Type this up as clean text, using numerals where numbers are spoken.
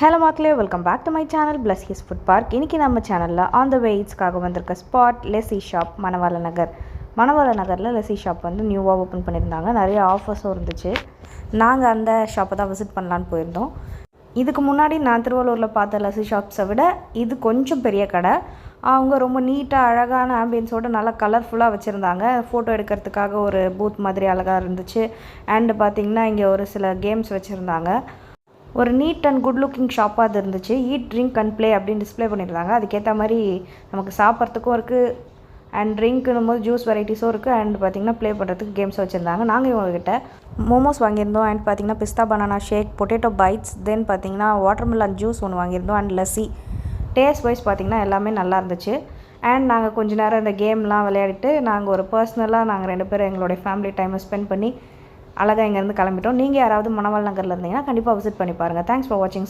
Hello மக்களே, welcome back to my channel plus food park. இன்றைக்கி நம்ம சேனலில் ஆன் த வே இட்ஸ்க்காக வந்திருக்க ஸ்பாட் லெசி ஷாப் மணவாள நகரில் லெசி ஷாப் வந்து நியூவாக ஓப்பன் பண்ணியிருந்தாங்க. நிறைய ஆஃபர்ஸும் இருந்துச்சு. நாங்கள் அந்த ஷாப்பை தான் விசிட் பண்ணலான்னு போயிருந்தோம். இதுக்கு முன்னாடி நான் திருவள்ளூரில் பார்த்த லெசி ஷாப்ஸை விட இது கொஞ்சம் பெரிய கடை. அவங்க ரொம்ப நீட்டாக அழகான ஆம்பியன்ஸோடு நல்லா கலர்ஃபுல்லாக வச்சுருந்தாங்க. ஃபோட்டோ எடுக்கிறதுக்காக ஒரு பூத் மாதிரி அழகாக இருந்துச்சு. அண்டு பார்த்திங்கன்னா இங்கே ஒரு சில கேம்ஸ் வச்சுருந்தாங்க. ஒரு நீட் அண்ட் குட் லுக்கிங் ஷாப்பாக அது இருந்துச்சு. ஈட், ட்ரிங்க் அண்ட் ப்ளே அப்படின்னு டிஸ்பிளே பண்ணியிருந்தாங்க. அதுக்கேற்ற மாதிரி நமக்கு சாப்பிட்றதுக்கும் இருக்குது, அண்ட் ட்ரிங்க்குன்னும் போது ஜூஸ் வெரைட்டிஸும் இருக்குது, அண்ட் பார்த்திங்கன்னா ப்ளே பண்ணுறதுக்கு கேம்ஸ் வச்சுருந்தாங்க. நாங்கள் இவங்ககிட்ட மோமோஸ் வாங்கியிருந்தோம், அண்ட் பார்த்திங்கன்னா பிஸ்தா பனானா ஷேக், பொட்டேட்டோ பைட்ஸ், தென் பார்த்திங்கன்னா வாட்டர்மெலன் ஜூஸ் ஒன்று வாங்கியிருந்தோம், அண்ட் லஸ்ஸி. டேஸ்ட் வைஸ் பார்த்திங்கன்னா எல்லாமே நல்லா இருந்துச்சு. அண்ட் நாங்கள் கொஞ்ச நேரம் இந்த கேம்லாம் விளையாடிட்டு நாங்கள் ஒரு பர்சனலாக நாங்கள் 2 பேரும் எங்களுடைய ஃபேமிலி டைமை ஸ்பெண்ட் பண்ணி அழகாக இங்கேருந்து கிளம்பிட்டோம். நீங்கள் யாராவது மணவாள் நகரில் இருந்தீங்கன்னா கண்டிப்பாக விசிட் பண்ணி பாருங்கள். தேங்க்ஸ் ஃபார் வாட்சிங்.